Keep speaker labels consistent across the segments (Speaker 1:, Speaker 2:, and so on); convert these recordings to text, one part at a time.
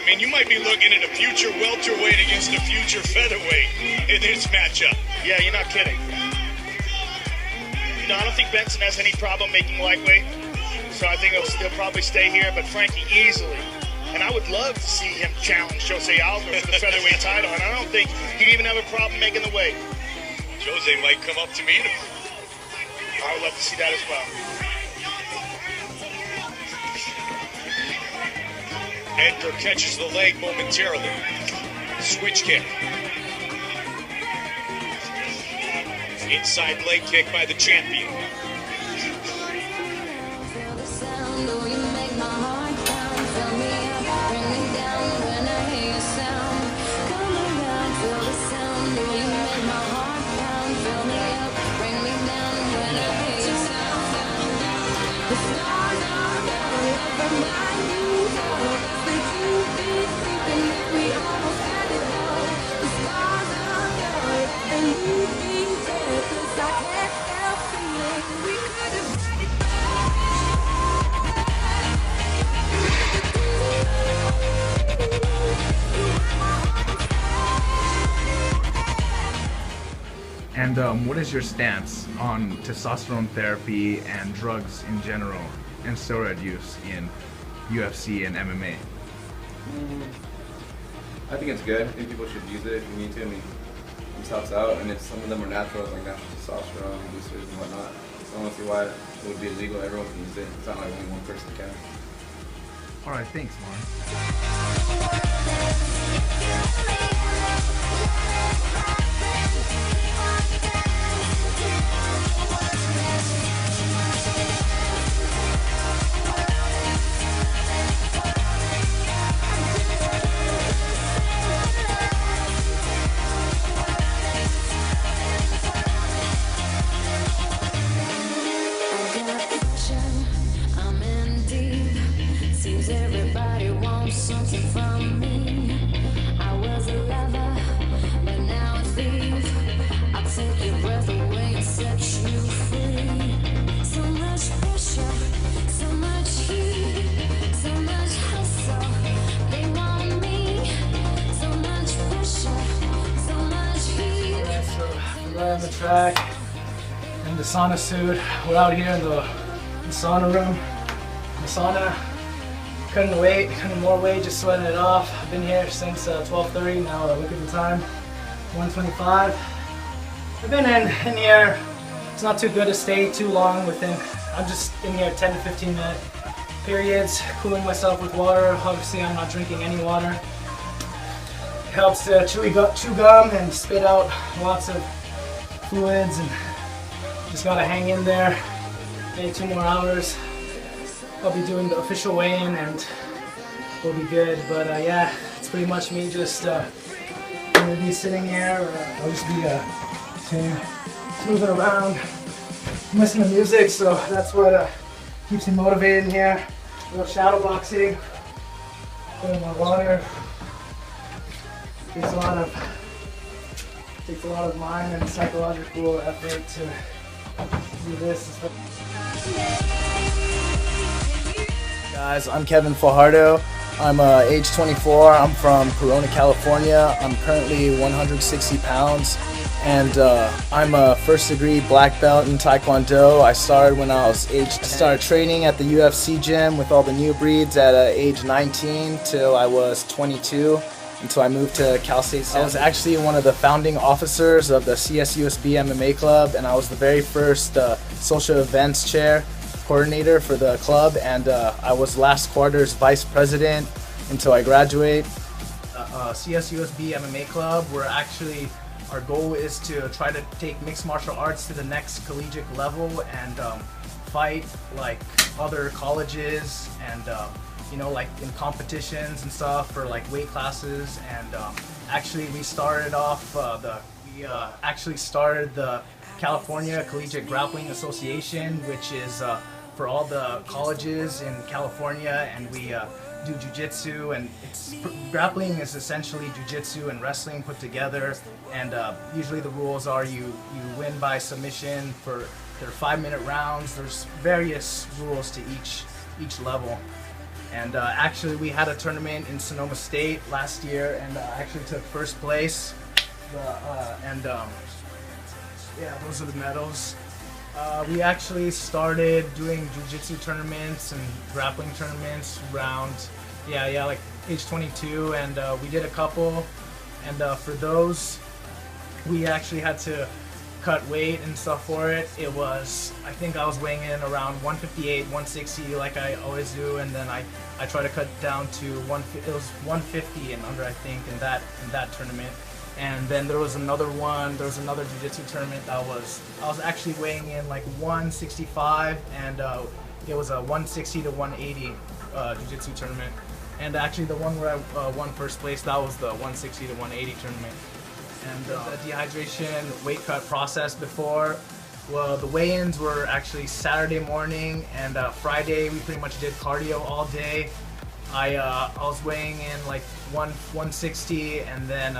Speaker 1: mean, you might be looking at a future welterweight against a future featherweight in this matchup.
Speaker 2: Yeah, you're not kidding. You know, I don't think Benson has any problem making lightweight, so I think he'll probably stay here, but Frankie easily. And I would love to see him challenge Jose Aldo for the featherweight title, and I don't think he'd even have a problem making the weight.
Speaker 1: Jose might come up to meet him.
Speaker 2: I would love to see that as well.
Speaker 1: Edgar catches the leg momentarily. Switch kick. Inside leg kick by the champion.
Speaker 3: And what is your stance on testosterone therapy and drugs in general and steroid use in UFC and MMA?
Speaker 4: I think it's good. I think people should use it if you need to. I mean, it just helps out, and some of them are natural, like natural testosterone boosters and whatnot. So I don't see why it would be illegal. Everyone can use it. It's not like only one person can.
Speaker 3: All right, thanks, Lauren.
Speaker 5: Everybody wants something from me. I was a lover, but now a thief. I'll take your breath away and set you free. So much pressure, so much heat, so much hustle. They want me. So much pressure, so much heat.
Speaker 6: Alright, so we're on the track in the sauna suit. We're out here in the sauna room. The sauna. Cutting more weight, just sweating it off. I've been here since 12:30. Now look at the time, 1:25. I've been in here. It's not too good to stay too long within. I'm just in here 10 to 15 minute periods, cooling myself with water. Obviously, I'm not drinking any water. It helps to chew gum and spit out lots of fluids, and just gotta hang in there. Maybe 2 more hours. I'll be doing the official weigh-in and we'll be good. But yeah, it's pretty much me just gonna be sitting here. I'll just be moving around, listening to music. So that's what keeps me motivated in here. A little shadow boxing, putting my water. Takes a lot of mind and psychological effort to do this. Guys, I'm Kevin Fajardo. I'm age 24. I'm from Corona, California. I'm currently 160 pounds, and I'm a first degree black belt in Taekwondo. I started when I was age 10. I started training at the UFC gym with all the new breeds at age 19 till I was 22, until I moved to Cal State. I was actually one of the founding officers of the CSUSB MMA Club, and I was the very first social events chair coordinator for the club, and I was last quarter's vice president until I graduate. CSUSB MMA Club, our goal is to try to take mixed martial arts to the next collegiate level and fight like other colleges and you know, like in competitions and stuff for like weight classes. And actually we started off actually started the California Collegiate Grappling Association, which is for all the colleges in California, and we do jiu-jitsu, and grappling is essentially jiu-jitsu and wrestling put together, and usually the rules are you win by submission for their 5-minute rounds. There's various rules to each level, And actually, we had a tournament in Sonoma State last year, and actually took first place. Yeah, those are the medals. We actually started doing jiu-jitsu tournaments and grappling tournaments around, like age 22, and we did a couple. And for those, we actually had to cut weight and stuff for it. It was, I think I was weighing in around 158, 160 like I always do, and then I try to cut down to it was 150 and under, I think, in that tournament. And then there was another jiu-jitsu tournament that I was actually weighing in like 165, and it was a 160 to 180 jiu-jitsu tournament. And actually the one where I won first place, that was the 160 to 180 tournament. And the dehydration weight cut process before, well, the weigh-ins were actually Saturday morning, and Friday we pretty much did cardio all day. I was weighing in like 160, and then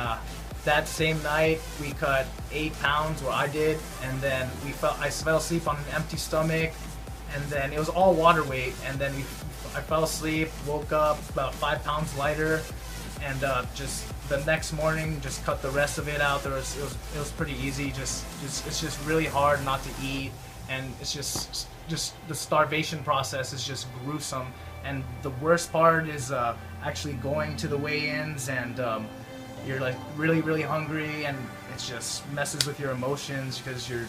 Speaker 6: that same night we cut 8 pounds, or I did, and then I fell asleep on an empty stomach, and then it was all water weight, and then I fell asleep, woke up about 5 pounds lighter, and just the next morning just cut the rest of it out. It was pretty easy. It's just really hard not to eat, and it's just the starvation process is just gruesome. And the worst part is actually going to the weigh-ins, and you're like really hungry, and it just messes with your emotions because your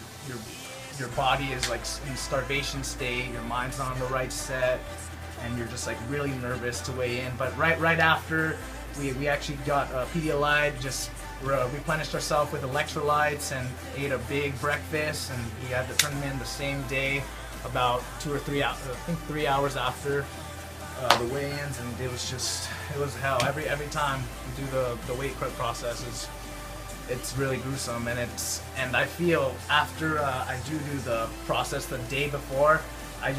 Speaker 6: body is like in starvation state, your mind's not on the right set, and you're just like really nervous to weigh in. But right after we actually got Pedialyte, just replenished ourselves with electrolytes and ate a big breakfast, and we had the tournament the same day, about 2 or 3 hours, I think 3 hours after the weigh-ins, and it was hell. Every time we do the weight cut process, it's really gruesome, and I feel after I do the process the day before, I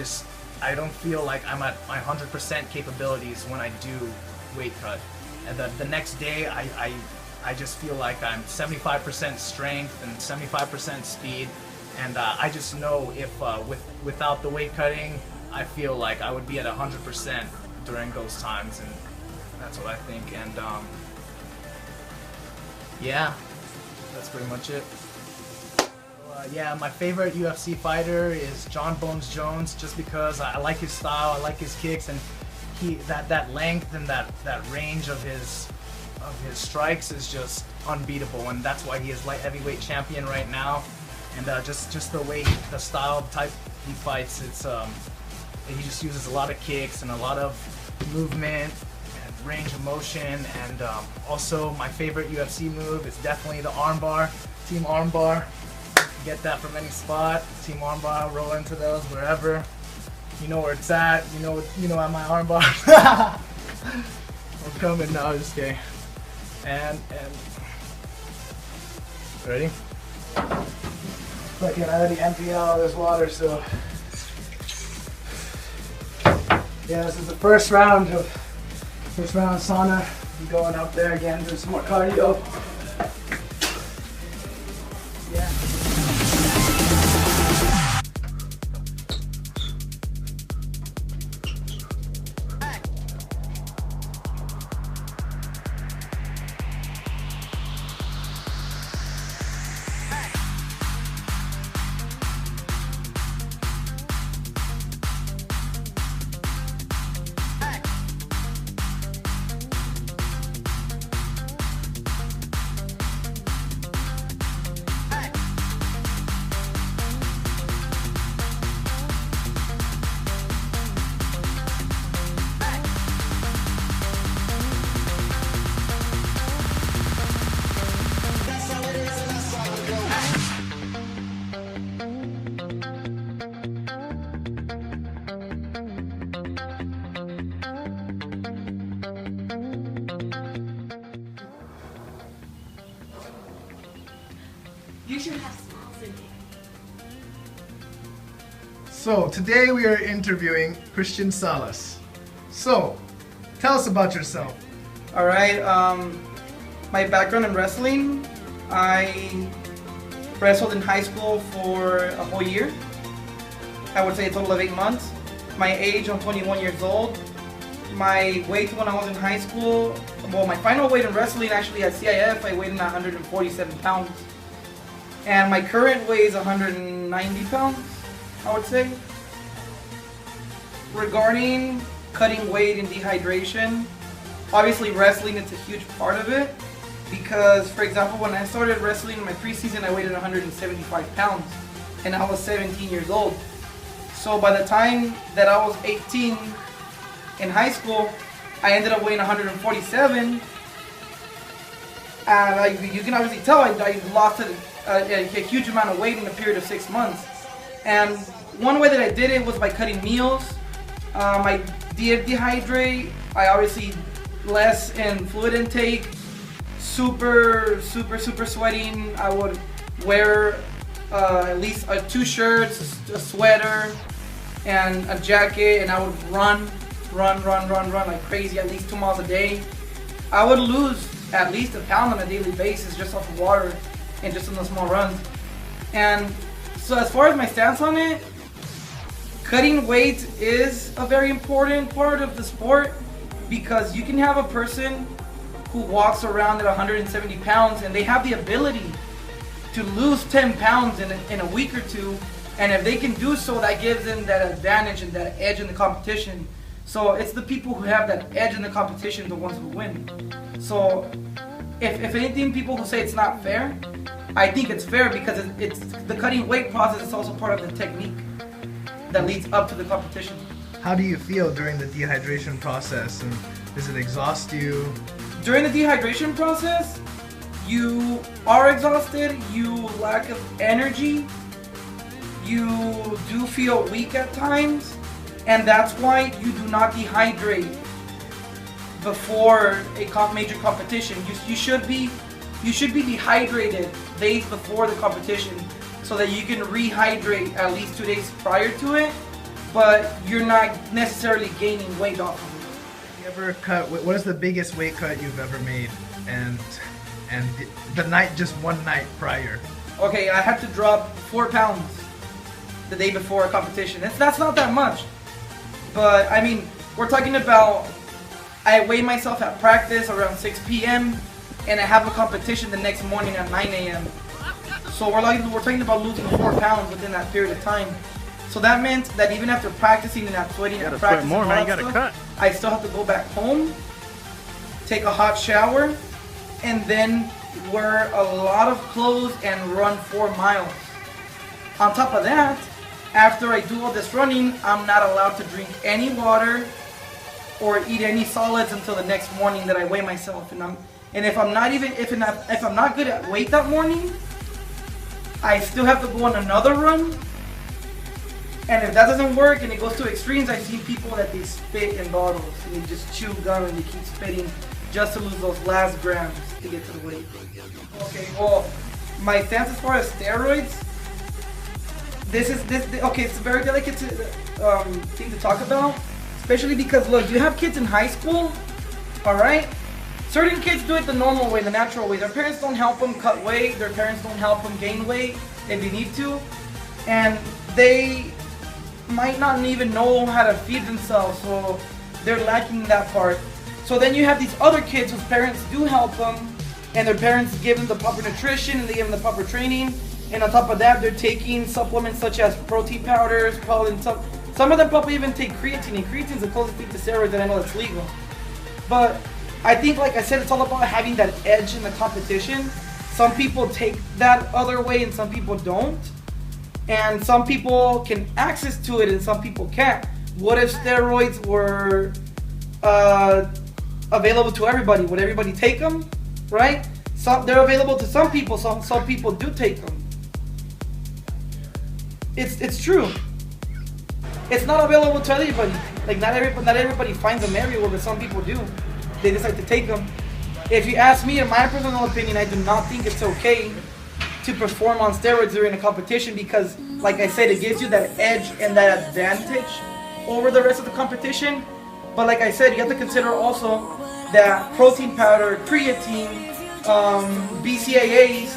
Speaker 6: don't feel like I'm at my 100% capabilities when I do weight cut, and the next day I just feel like I'm 75% strength and 75% speed, and I just know if without the weight cutting, I feel like I would be at 100% during those times, and that's what I think. And yeah, that's pretty much it. Yeah, my favorite UFC fighter is John Bones Jones, just because I like his style, I like his kicks, and that length and that range of his strikes is just unbeatable, and that's why he is light heavyweight champion right now. And just the way the style type he fights, he just uses a lot of kicks and a lot of movement and range of motion. And also my favorite UFC move is definitely the armbar, team armbar. Get that from any spot, team armbar, roll into those wherever. You know where it's at. You know at my armbar. I'm coming now, just kidding. And ready? Look, I already emptied out all this water, so yeah, this is the first round of sauna. I'm going up there again, do some more cardio. Yeah.
Speaker 7: You should have smiles in here.
Speaker 8: So today we are interviewing Christian Salas. So, tell us about yourself.
Speaker 9: Alright, my background in wrestling, I wrestled in high school for a whole year. I would say a total of 8 months. My age, I'm 21 years old. my weight when I was in high school, well, my final weight in wrestling actually at CIF, I weighed in 147 pounds. And my current weight is 190 pounds, I would say. Regarding cutting weight and dehydration, obviously wrestling is a huge part of it. Because, for example, when I started wrestling in my preseason, I weighed 175 pounds. And I was 17 years old. So by the time that I was 18 in high school, I ended up weighing 147. And you can obviously tell I lost a huge amount of weight in a period of 6 months. And one way that I did it was by cutting meals. I dehydrate. I obviously less in fluid intake. Super sweating. I would wear at least 2 shirts, a sweater, and a jacket, and I would run like crazy, at least 2 miles a day. I would lose at least a pound on a daily basis just off of water and just in the small runs. And so as far as my stance on it, cutting weight is a very important part of the sport, because you can have a person who walks around at 170 pounds and they have the ability to lose 10 pounds in a week or two, and if they can do so, that gives them that advantage and that edge in the competition. So it's the people who have that edge in the competition, the ones who win. So if anything, people who say it's not fair, I think it's fair, because it's the cutting weight process is also part of the technique that leads up to the competition.
Speaker 8: How do you feel during the dehydration process, and does it exhaust you?
Speaker 9: During the dehydration process, you are exhausted, you lack of energy, you do feel weak at times, and that's why you do not dehydrate before a major competition. You should be dehydrated days before the competition so that you can rehydrate at least 2 days prior to it, but you're not necessarily gaining weight off of it.
Speaker 8: You ever cut? What is the biggest weight cut you've ever made? And the night, just one night prior.
Speaker 9: Okay, I had to drop 4 pounds the day before a competition. That's not that much, but I mean, we're talking about, I weigh myself at practice around 6 p.m. and I have a competition the next morning at 9 a.m. So we're talking about losing 4 pounds within that period of time. So that meant that even after practicing and not sweating at practice,
Speaker 10: more, man. You gotta cut.
Speaker 9: I still have to go back home, take a hot shower, and then wear a lot of clothes and run 4 miles. On top of that, after I do all this running, I'm not allowed to drink any water or eat any solids until the next morning that I weigh myself. And if I'm not good at weight that morning, I still have to go on another run. And if that doesn't work and it goes to extremes, I've seen people that they spit in bottles and they just chew gum and they keep spitting just to lose those last grams to get to the weight. Okay, well, my stance as far as steroids, okay, it's a very delicate thing to talk about, especially because, look, you have kids in high school, all right? Certain kids do it the normal way, the natural way. Their parents don't help them cut weight. Their parents don't help them gain weight if they need to. And they might not even know how to feed themselves, so they're lacking that part. So then you have these other kids whose parents do help them, and their parents give them the proper nutrition and they give them the proper training. And on top of that, they're taking supplements such as protein powders, some of them probably even take creatine, and creatine is the closest thing to steroids that I know that's legal. But I think, like I said, it's all about having that edge in the competition. Some people take that other way and some people don't. And some people can access to it and some people can't. What if steroids were available to everybody? Would everybody take them? Right? They're available to some people, some people do take them. It's true. It's not available to everybody. Like not everybody finds them everywhere, but some people do. They decide to take them. If you ask me, in my personal opinion, I do not think it's okay to perform on steroids during a competition because, like I said, it gives you that edge and that advantage over the rest of the competition. But like I said, you have to consider also that protein powder, creatine, BCAAs,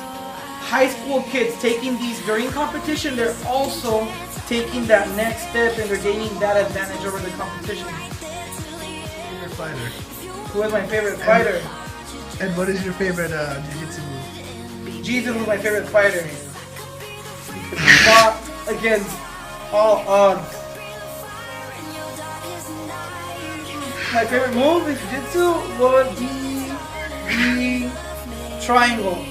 Speaker 9: high school kids taking these during competition, they're also taking that next step and they're gaining that advantage over the competition.
Speaker 8: fighter?
Speaker 9: Who is my favorite fighter?
Speaker 8: And what is your favorite jiu-jitsu move?
Speaker 9: Jesus was my favorite fighter. He fought against all odds. My favorite move in jiu-jitsu would be the triangle.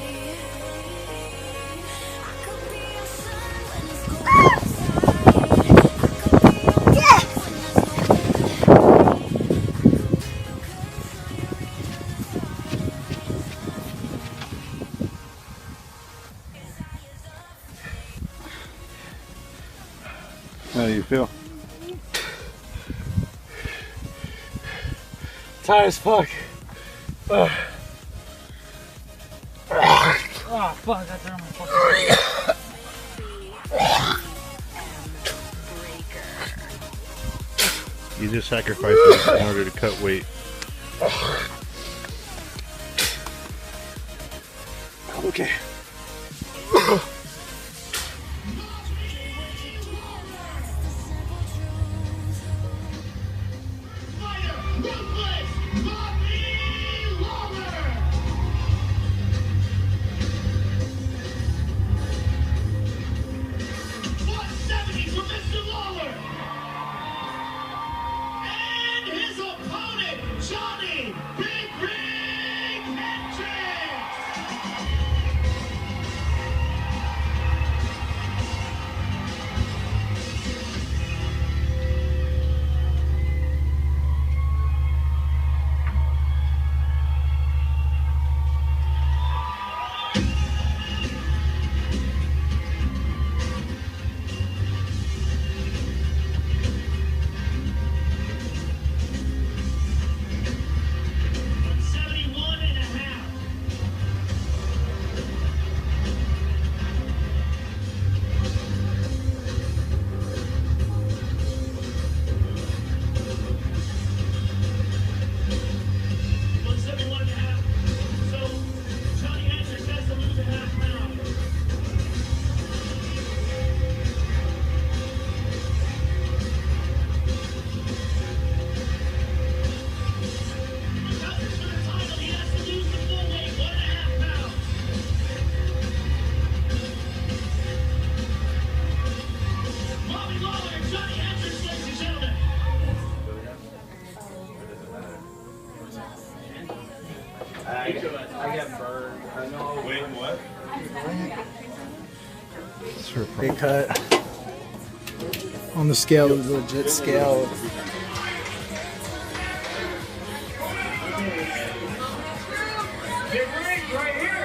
Speaker 10: How do you feel?
Speaker 11: Tired as fuck.
Speaker 9: Oh fuck, I turned my fucking
Speaker 10: You just sacrificed it in order to cut weight.
Speaker 11: Okay. I get burned. I know.
Speaker 1: Wait, what?
Speaker 6: Big cut. On the scale, the legit scale.
Speaker 1: Get rigged right here.